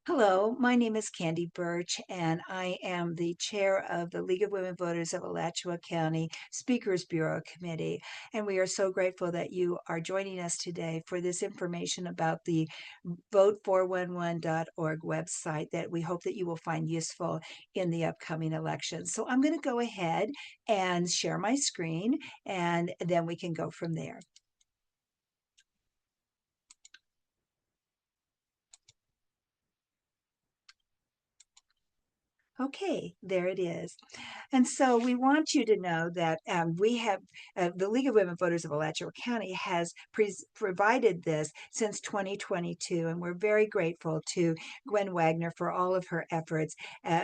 Hello, my name is Candy Birch, and I am the chair of the League of Women Voters of Alachua County Speakers Bureau Committee. And we are so grateful that you are joining us today for this information about the vote411.org website that we hope that you will find useful in the upcoming election. So I'm going to go ahead and share my screen, and then we can go from there. Okay, there it is. And so we want you to know that we have the League of Women Voters of Alachua County has provided this since 2022. And we're very grateful to Gwen Wagner for all of her efforts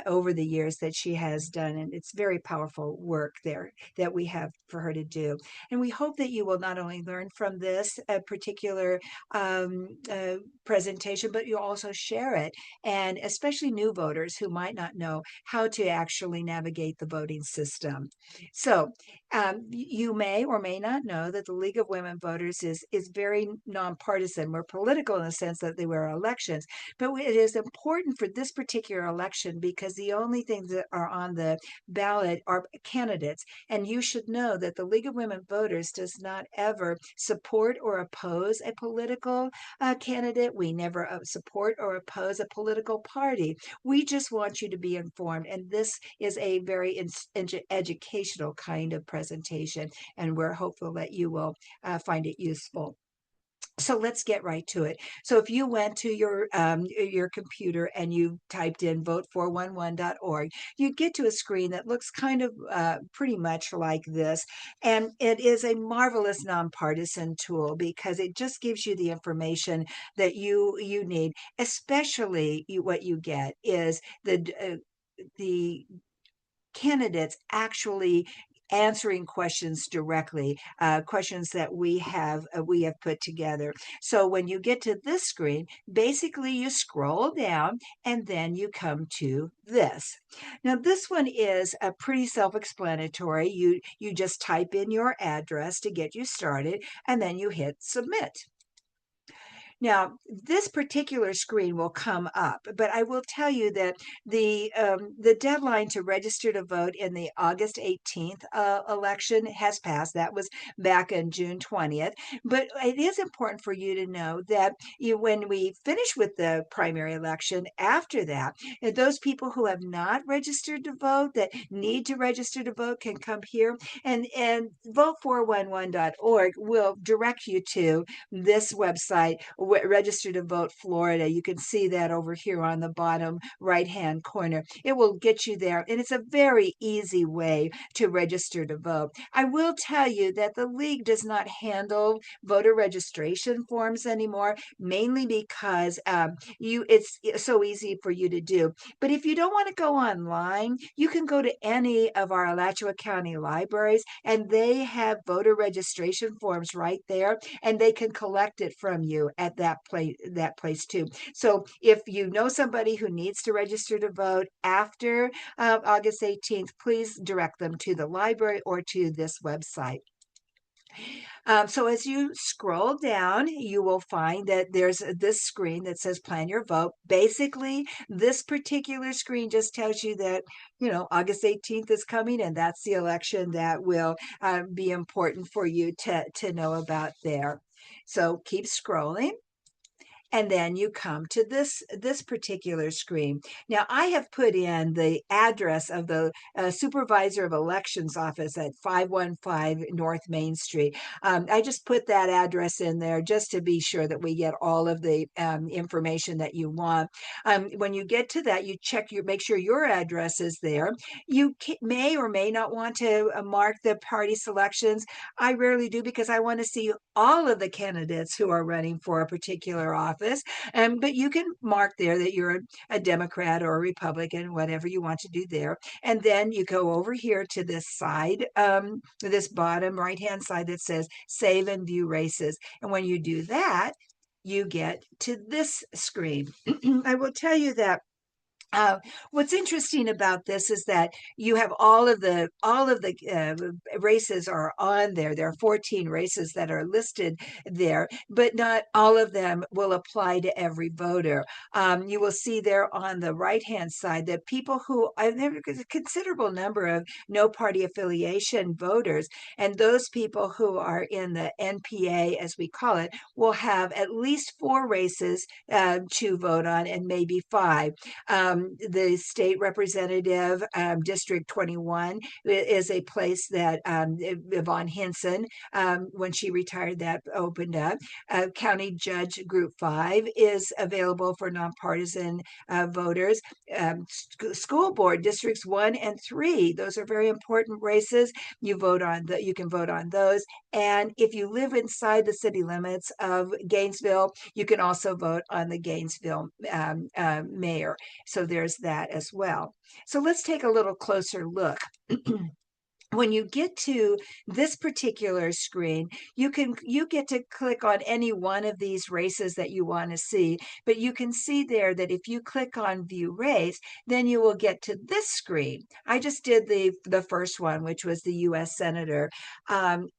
over the years that she has done. And it's very powerful work there that we have for her to do. And we hope that you will not only learn from this particular presentation, but you'll also share it. And especially new voters who might not know how to actually navigate the voting system. So you may or may not know that the League of Women Voters is very nonpartisan. We're political in the sense that they were elections, but it is important for this particular election because the only things that are on the ballot are candidates. And you should know that the League of Women Voters does not ever support or oppose a political candidate. We never support or oppose a political party. We just want you to be informed. And this is a very educational kind of presentation, and we're hopeful that you will find it useful. So let's get right to it. So if you went to your computer and you typed in vote411.org, you get to a screen that looks kind of pretty much like this. And it is a marvelous nonpartisan tool because it just gives you the information that you need. Especially what you get is the candidates actually answering questions directly, questions that we have put together. So when you get to this screen, basically you scroll down and then you come to this. Now this one is pretty self-explanatory. You just type in your address to get you started, and then you hit submit. Now, this particular screen will come up, but I will tell you that the deadline to register to vote in the August 18th election has passed. That was back on June 20th. But it is important for you to know that when we finish with the primary election, after that, those people who have not registered to vote, that need to register to vote, can come here, and vote411.org will direct you to this website, Register to Vote Florida. You can see that over here on the bottom right-hand corner. It will get you there, and it's a very easy way to register to vote. I will tell you that the league does not handle voter registration forms anymore, mainly because it's so easy for you to do. But if you don't want to go online, you can go to any of our Alachua County libraries, and they have voter registration forms right there, and they can collect it from you at that place too. So if you know somebody who needs to register to vote after August 18th, please direct them to the library or to this website. So as you scroll down, you will find that there's this screen that says plan your vote. Basically, this particular screen just tells you that, August 18th is coming, and that's the election that will be important for you to know about there. So keep scrolling. And then you come to this particular screen. Now, I have put in the address of the supervisor of elections office at 515 North Main Street. I just put that address in there just to be sure that we get all of the information that you want. When you get to that, you make sure your address is there. You may or may not want to mark the party selections. I rarely do because I want to see all of the candidates who are running for a particular office. But you can mark there that you're a Democrat or a Republican, whatever you want to do there. And then you go over here to this side, this bottom right-hand side that says Save and View Races. And when you do that, you get to this screen. I will tell you that Uh, what's interesting about this is that you have all of the races are on there. There are 14 races that are listed there, but not all of them will apply to every voter. You will see there on the right-hand side that people who there's a considerable number of no party affiliation voters, and those people who are in the NPA, as we call it, will have at least 4 races to vote on, and maybe 5. The state representative, District 21, is a place that Yvonne Hinson, when she retired, that opened up. County Judge Group 5 is available for nonpartisan voters. School board districts 1 and 3, those are very important races. You can vote on those. And if you live inside the city limits of Gainesville, you can also vote on the Gainesville mayor. So there's that as well. So let's take a little closer look. When you get to this particular screen, you get to click on any one of these races that you want to see, but you can see there that if you click on view race, then you will get to this screen. I just did the first one, which was the US Senator. And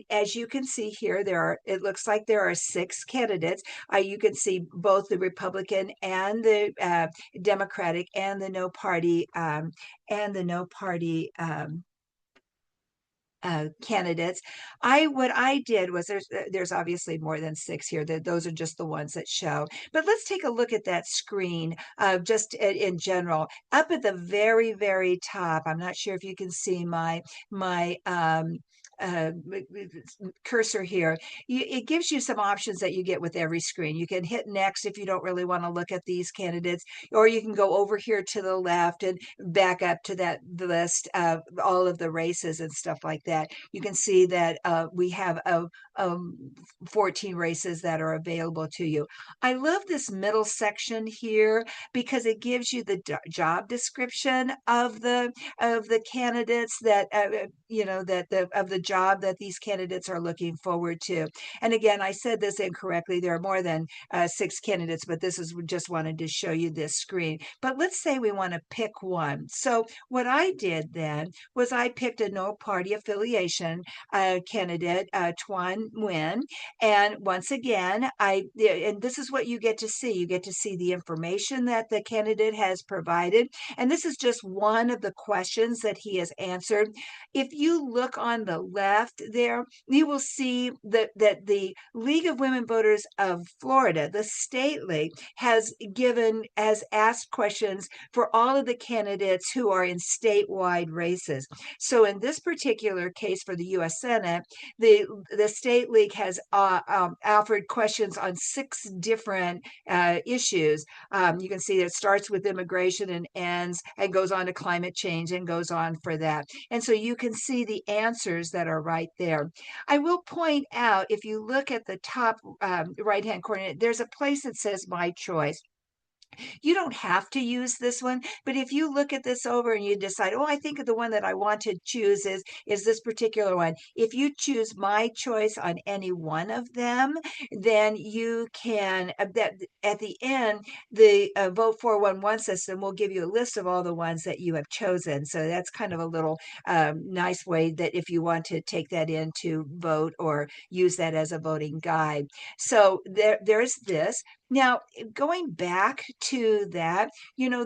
as you can see here, it looks like there are 6 candidates. You can see both the Republican and the Democratic and the no party candidates. What I did was there's obviously more than 6 here. Those are just the ones that show. But let's take a look at that screen just in general. Up at the very, very top, I'm not sure if you can see my uh, cursor here. It gives you some options that you get with every screen. You can hit next if you don't really want to look at these candidates, or you can go over here to the left and back up to the list of all of the races and stuff like that. You can see that we have 14 races that are available to you. I love this middle section here because it gives you the job description of the candidates that of the job that these candidates are looking forward to. And again, I said this incorrectly. There are more than 6 candidates, but this is just wanted to show you this screen. But let's say we want to pick one. So what I did then was I picked a no party affiliation candidate, Tuan Nguyen. And once again, and this is what you get to see. You get to see the information that the candidate has provided. And this is just one of the questions that he has answered. If you look on the left there, you will see that the League of Women Voters of Florida, the state league, has asked questions for all of the candidates who are in statewide races. So in this particular case for the U.S. Senate, the state league has offered questions on 6 different issues. You can see it starts with immigration and ends and goes on to climate change and goes on for that. And so you can see the answers that are right there. I will point out, if you look at the top right-hand corner, there's a place that says My Choice. You don't have to use this one, but if you look at this over and you decide, oh, I think the one that I want to choose is this particular one. If you choose My Choice on any one of them, then you can, at the end, the Vote 411 system will give you a list of all the ones that you have chosen. So that's kind of a little nice way that if you want to take that in to vote or use that as a voting guide. So there's this. Now, going back to that,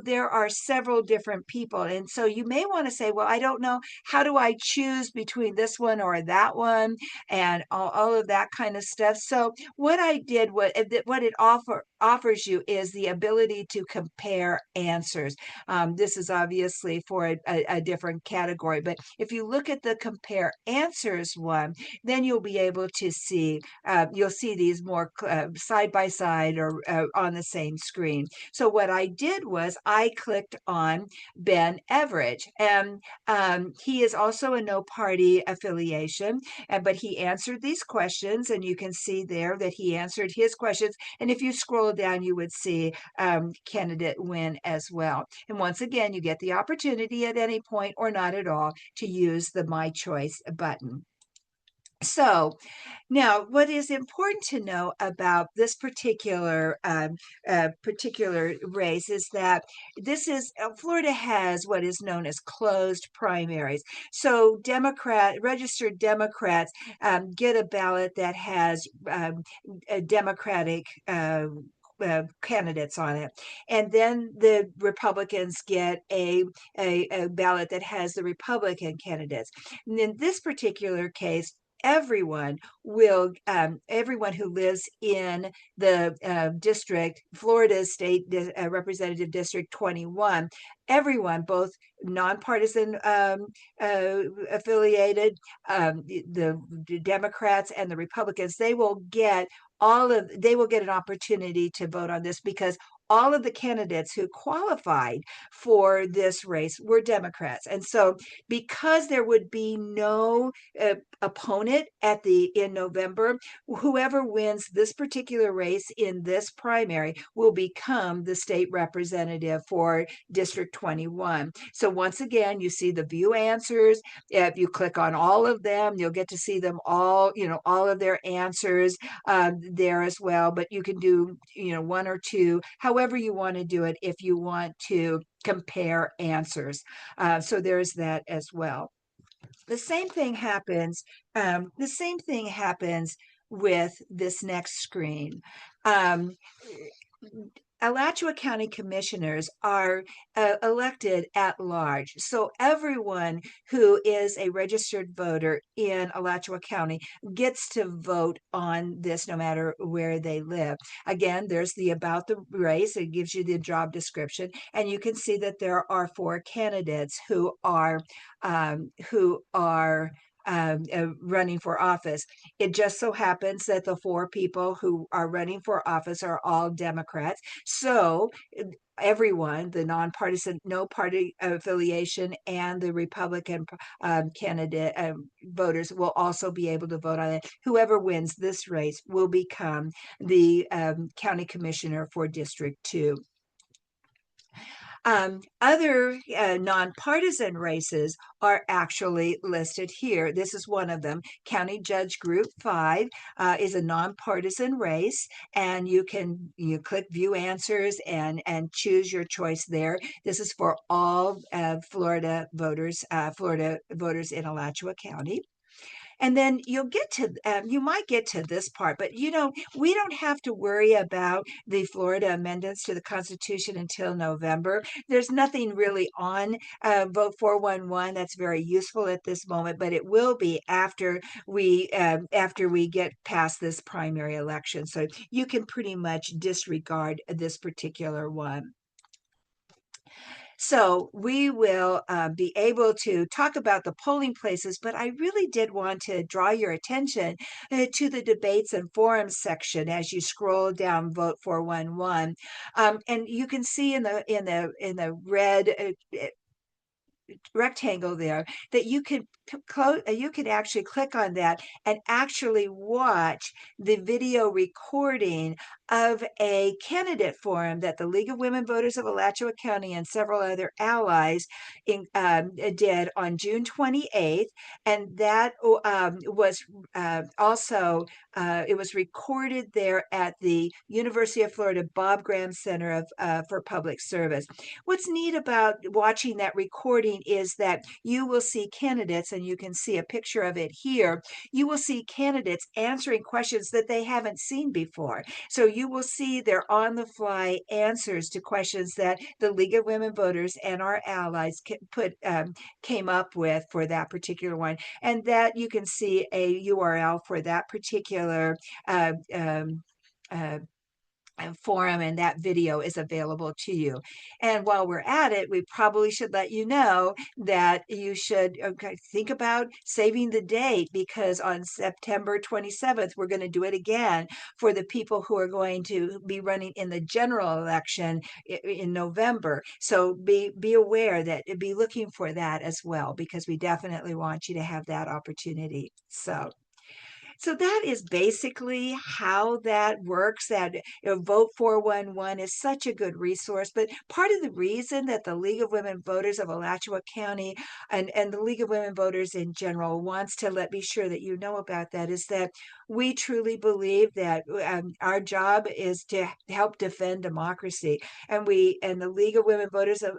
there are several different people. And so you may want to say, well, I don't know, how do I choose between this one or that one and all of that kind of stuff. So what I did, what it offers you is the ability to compare answers. This is obviously for a different category, but if you look at the compare answers one, then you'll be able to see, you'll see these more side by side or on the same screen. So what I did was I clicked on Ben Everidge, and he is also a no party affiliation, but he answered these questions, and you can see there that he answered his questions. And if you scroll down, you would see candidate win as well. And once again, you get the opportunity at any point or not at all to use the My Choice button. So now, what is important to know about this particular race is that Florida has what is known as closed primaries. So registered Democrats get a ballot that has a Democratic candidates on it, and then the Republicans get a ballot that has the Republican candidates. And in this particular case, everyone who lives in the district, Florida State Representative District 21, everyone, both nonpartisan affiliated, the Democrats and the Republicans, they will get an opportunity to vote on this because all of the candidates who qualified for this race were Democrats. And so because there would be no opponent in November, whoever wins this particular race in this primary will become the state representative for District 21. So once again, you see the view answers. If you click on all of them, you'll get to see them all, all of their answers there as well. But you can do, one or two, however you want to do it, if you want to compare answers. So there's that as well. The same thing happens. The same thing happens with this next screen. Um, Alachua County commissioners are elected at large. So everyone who is a registered voter in Alachua County gets to vote on this no matter where they live. Again, there's the about the race. It gives you the job description. And you can see that there are 4 candidates who are running for office. It just so happens that the 4 people who are running for office are all Democrats. So everyone, the nonpartisan, no party affiliation, and the Republican candidate voters will also be able to vote on it. Whoever wins this race will become the county commissioner for District 2. Other nonpartisan races are actually listed here. This is one of them. County Judge Group 5 is a nonpartisan race, and you click View Answers and choose your choice there. This is for all Florida voters in Alachua County. And then you might get to this part, but we don't have to worry about the Florida amendments to the Constitution until November. There's nothing really on Vote 411 that's very useful at this moment, but it will be after we get past this primary election. So you can pretty much disregard this particular one. So we will be able to talk about the polling places, but I really did want to draw your attention to the debates and forums section as you scroll down Vote 411, and you can see in the red rectangle there that you can actually click on that and actually watch the video recording of a candidate forum that the League of Women Voters of Alachua County and several other allies did on June 28th. And that was also, it was recorded there at the University of Florida Bob Graham Center for Public Service. What's neat about watching that recording is that you will see candidates, and you can see a picture of it here. You will see candidates answering questions that they haven't seen before. So you will see their on the fly answers to questions that the League of Women Voters and our allies came up with for that particular one. And that you can see a URL for that particular forum, and that video is available to you. And while we're at it, we probably should let you know that you should think about saving the date, because on September 27th, we're going to do it again for the people who are going to be running in the general election in November. So be aware that, be looking for that as well, because we definitely want you to have that opportunity. So So that is basically how that works. That Vote 411 is such a good resource. But part of the reason that the League of Women Voters of Alachua County and the League of Women Voters in general wants to let be sure that you know about that is that we truly believe that our job is to help defend democracy, and the League of Women Voters of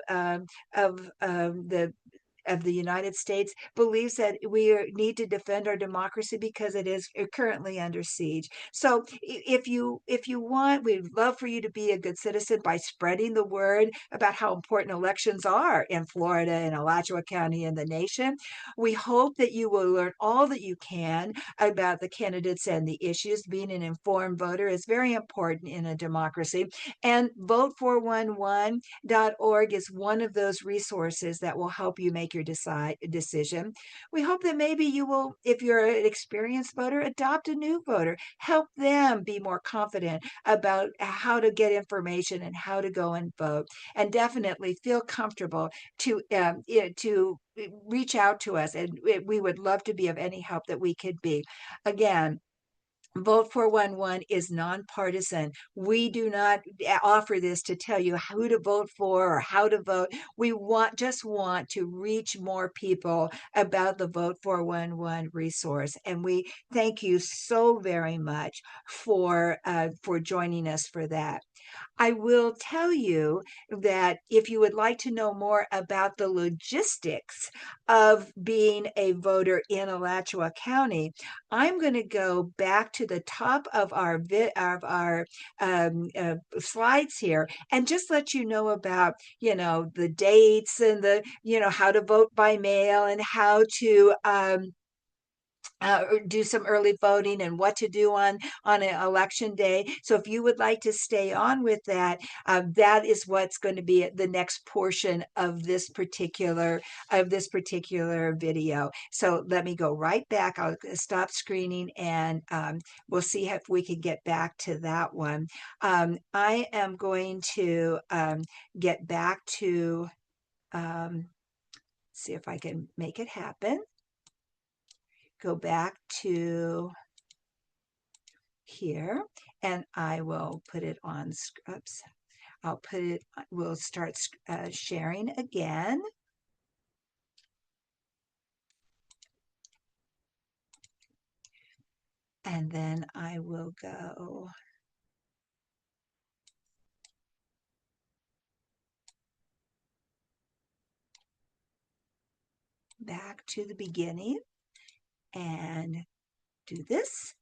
the United States believes that we need to defend our democracy because it is currently under siege. So if you want, we'd love for you to be a good citizen by spreading the word about how important elections are in Florida and Alachua County and the nation. We hope that you will learn all that you can about the candidates and the issues. Being an informed voter is very important in a democracy. And vote411.org is one of those resources that will help you make your decision. We hope that maybe you will, if you're an experienced voter, adopt a new voter. Help them be more confident about how to get information and how to go and vote. And definitely feel comfortable to reach out to us, and we would love to be of any help that we could be. Again, Vote 411 is nonpartisan. We do not offer this to tell you who to vote for or how to vote. We just want to reach more people about the Vote 411 resource. And we thank you so very much for joining us for that. I will tell you that if you would like to know more about the logistics of being a voter in Alachua County, I'm going to go back to the top of our slides here and just let you know about the dates and the how to vote by mail and how to do some early voting and what to do on an election day. So if you would like to stay on with that, that is what's going to be the next portion of this particular video. So let me go right back. I'll stop screening and we'll see if we can get back to that one. I am going to get back to see if I can make it happen. Go back to here and I will put it on, oops, we'll start sharing again. And then I will go back to the beginning and do this.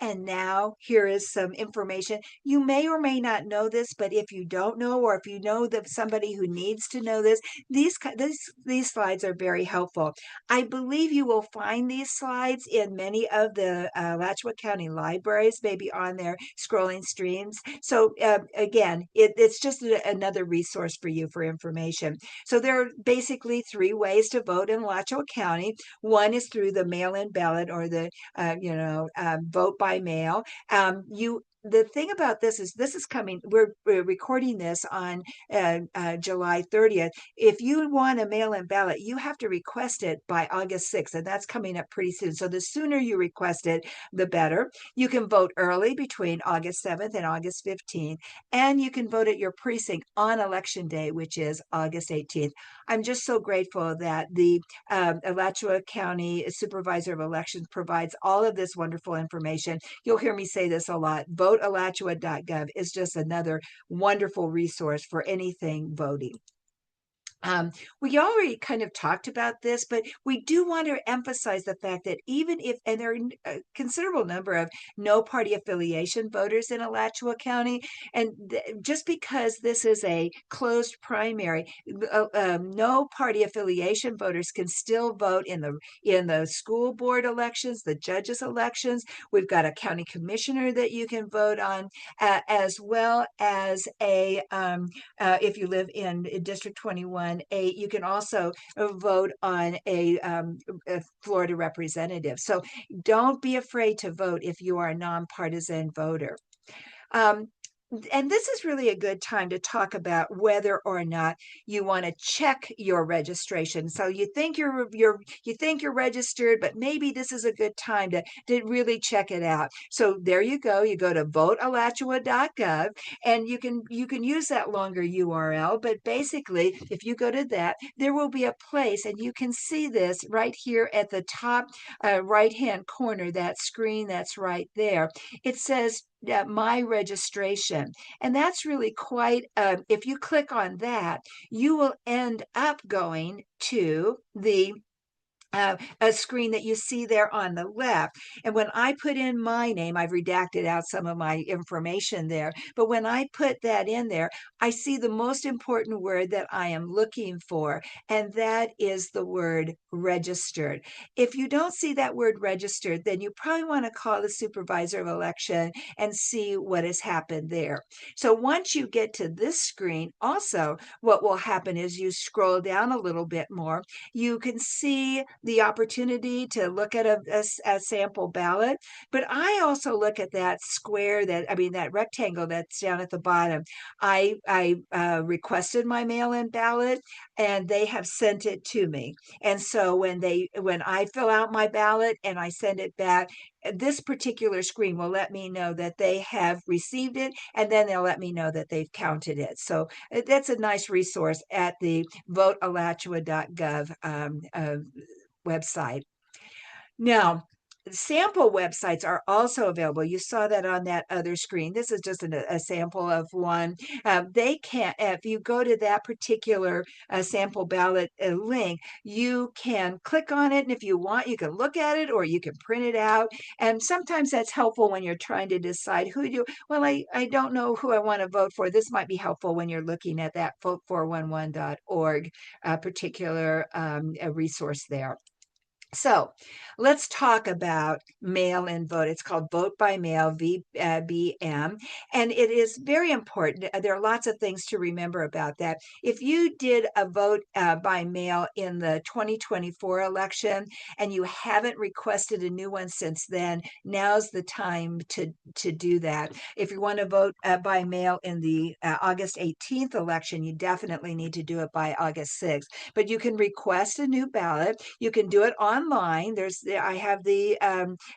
And now here is some information. You may or may not know this, but if you don't know, or if you know that somebody who needs to know this, these slides are very helpful. I believe you will find these slides in many of the Alachua County libraries, maybe on their scrolling streams. So again, it's just another resource for you for information. So there are basically 3 ways to vote in Alachua County. One is through the mail-in ballot or the vote by mail. The thing about this is coming, we're recording this on July 30th. If you want a mail-in ballot, you have to request it by August 6th, and that's coming up pretty soon. So the sooner you request it, the better. You can vote early between August 7th and August 15th, and you can vote at your precinct on Election Day, which is August 18th. I'm just so grateful that the Alachua County Supervisor of Elections provides all of this wonderful information. You'll hear me say this a lot. VoteAlachua.gov is just another wonderful resource for anything voting. We already kind of talked about this, but we do want to emphasize the fact that even if, and there are a considerable number of no party affiliation voters in Alachua County, and just because this is a closed primary, no party affiliation voters can still vote in the school board elections, the judges elections. We've got a county commissioner that you can vote on, as well as if you live in District 21, you can also vote on a Florida representative. So don't be afraid to vote if you are a nonpartisan voter. And this is really a good time to talk about whether or not you want to check your registration. So you think you're registered, but maybe this is a good time to really check it out. So there you go. You go to votealachua.gov, and you can use that longer URL. But basically, if you go to that, there will be a place, and you can see this right here at the top right-hand corner, that screen that's right there. It says my registration. And that's really quite, if you click on that, you will end up going to a screen that you see there on the left. And when I put in my name, I've redacted out some of my information there. But when I put that in there, I see the most important word that I am looking for, and that is the word registered. If you don't see that word registered, then you probably want to call the supervisor of election and see what has happened there. So once you get to this screen, also what will happen is you scroll down a little bit more, you can see the opportunity to look at a sample ballot. But I also look at that square, that rectangle that's down at the bottom. I requested my mail-in ballot, and they have sent it to me. And so when I fill out my ballot and I send it back, this particular screen will let me know that they have received it, and then they'll let me know that they've counted it. So that's a nice resource at the votealachua.gov website. Now, sample websites are also available. You saw that on that other screen. This is just a sample of one. They can, if you go to that particular sample ballot link, you can click on it. And if you want, you can look at it or you can print it out. And sometimes that's helpful when you're trying to decide well, I don't know who I want to vote for. This might be helpful when you're looking at that vote411.org particular resource there. So let's talk about mail-in vote. It's called Vote by Mail, VBM, and it is very important. There are lots of things to remember about that. If you did a vote by mail in the 2024 election and you haven't requested a new one since then, now's the time to do that. If you want to vote by mail in the August 18th election, you definitely need to do it by August 6th. But you can request a new ballot. You can do it online. I have the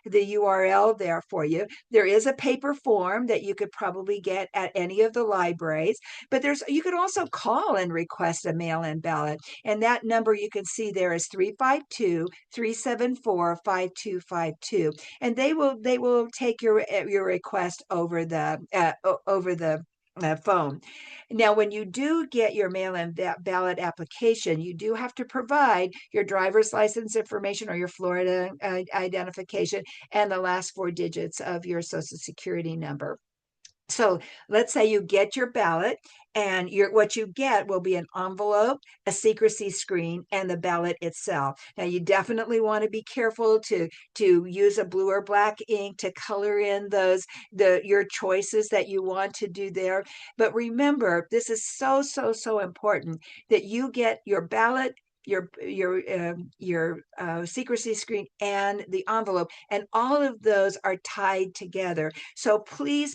URL there for you. There is a paper form that you could probably get at any of the libraries, but you could also call and request a mail-in ballot. And that number you can see there is 352-374-5252. And they will take your request over the phone. Now, when you do get your mail-in ballot application, you do have to provide your driver's license information or your Florida identification and the last four digits of your Social Security number. So let's say you get your ballot, and what you get will be an envelope, a secrecy screen, and the ballot itself. Now, you definitely want to be careful to use a blue or black ink to color in your choices that you want to do there. But remember, this is so important that you get your ballot, your secrecy screen, and the envelope, and all of those are tied together. So please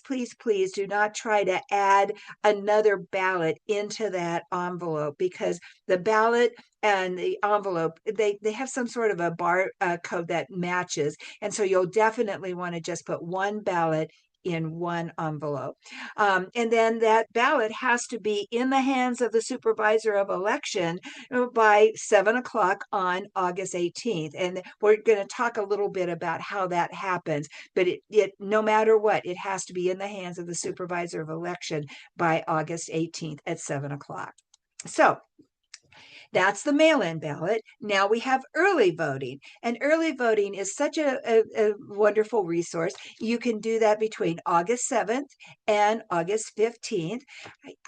do not try to add another ballot into that envelope, because the ballot and the envelope, they have some sort of a bar code that matches, and so you'll definitely want to just put one ballot in one envelope. And then that ballot has to be in the hands of the supervisor of election by 7 o'clock on August 18th. And we're going to talk a little bit about how that happens, but no matter what, it has to be in the hands of the supervisor of election by August 18th at 7 o'clock. So that's the mail-in ballot. Now we have early voting, and early voting is such a wonderful resource. You can do that between August 7th and August 15th.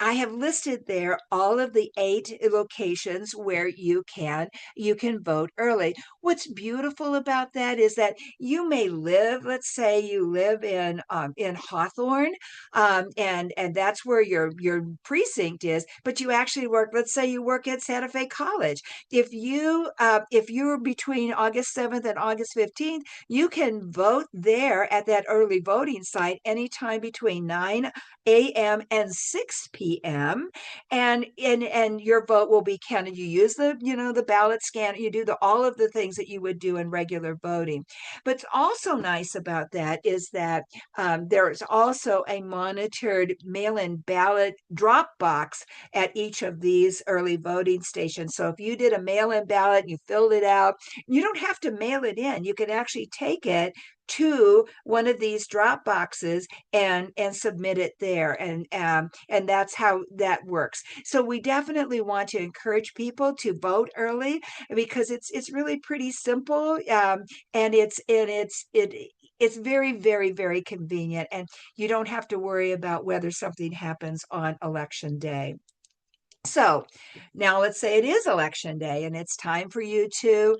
I have listed there all of the 8 locations where you can vote early. What's beautiful about that is that you may live, let's say you live in Hawthorne, and that's where your precinct is, but you actually work, let's say you work at Santa Fe like college. If you're between August 7th and August 15th, you can vote there at that early voting site anytime between 9 a.m. and 6 p.m. And your vote will be counted. You use the ballot scanner, you do all of the things that you would do in regular voting. But also nice about that is that there is also a monitored mail-in ballot drop box at each of these early voting stations. So if you did a mail-in ballot, you filled it out, you don't have to mail it in. You can actually take it to one of these drop boxes and submit it there, and that's how that works. So we definitely want to encourage people to vote early because it's really pretty simple, and it's very, very, very convenient, and you don't have to worry about whether something happens on election day. So now let's say it is election day and it's time for you to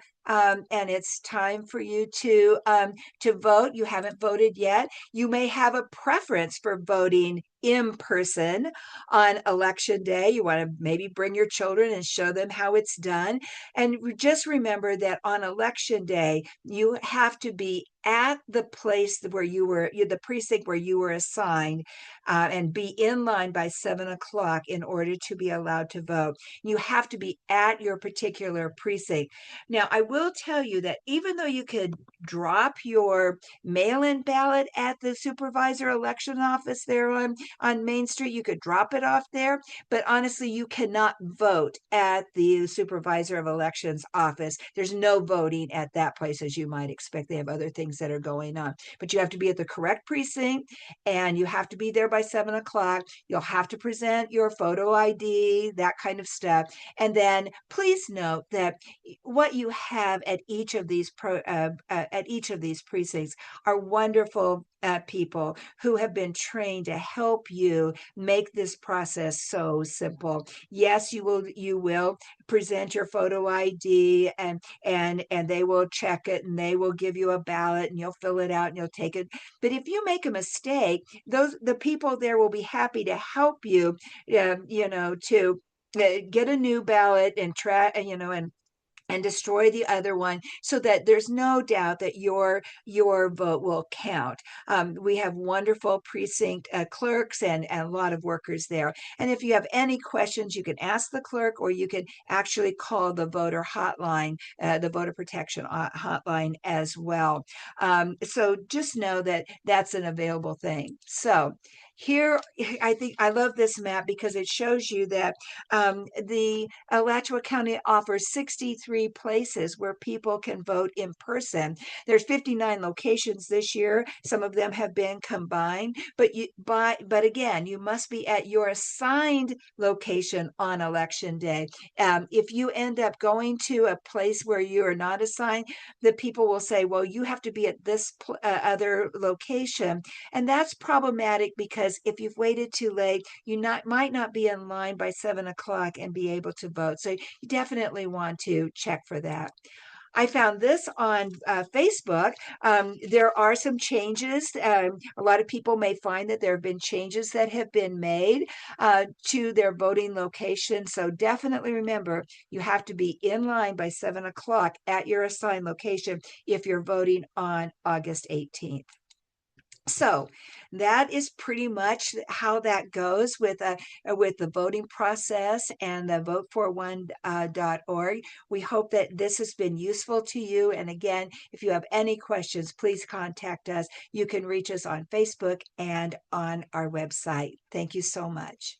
vote. You haven't voted yet. You may have a preference for voting in person on election day. You want to maybe bring your children and show them how it's done. And just remember that on election day, you have to be at the place where the precinct where you were assigned, and be in line by 7 o'clock in order to be allowed to vote. You have to be at your particular precinct. Now, I will tell you that even though you could drop your mail-in ballot at the supervisor election office there on Main Street, you could drop it off there, but honestly, you cannot vote at the supervisor of elections office. There's no voting at that place, as you might expect. They have other things that are going on, but you have to be at the correct precinct and you have to be there by 7 o'clock. You'll have to present your photo ID, that kind of stuff. And then please note that what you have at each of these precincts are wonderful people who have been trained to help you make this process so simple. Yes, you will present your photo ID, and they will check it and they will give you a ballot and you'll fill it out and you'll take it. But if you make a mistake, the people there will be happy to help you, to get a new ballot and and destroy the other one so that there's no doubt that your vote will count. We have wonderful precinct clerks and a lot of workers there. And if you have any questions, you can ask the clerk or you can actually call the voter hotline, the voter protection hotline as well. So just know that that's an available thing. So here, I think I love this map because it shows you that the Alachua County offers 63 places where people can vote in person. There's 59 locations this year. Some of them have been combined, but again, you must be at your assigned location on election day. If you end up going to a place where you are not assigned, the people will say, well, you have to be at this other location. And that's problematic because if you've waited too late, you might not be in line by 7 o'clock and be able to vote. So you definitely want to check for that. I found this on Facebook. There are some changes. A lot of people may find that there have been changes that have been made to their voting location. So definitely remember, you have to be in line by 7 o'clock at your assigned location if you're voting on August 18th. So that is pretty much how that goes with the voting process and the vote411.org. We hope that this has been useful to you. And again, if you have any questions, please contact us. You can reach us on Facebook and on our website. Thank you so much.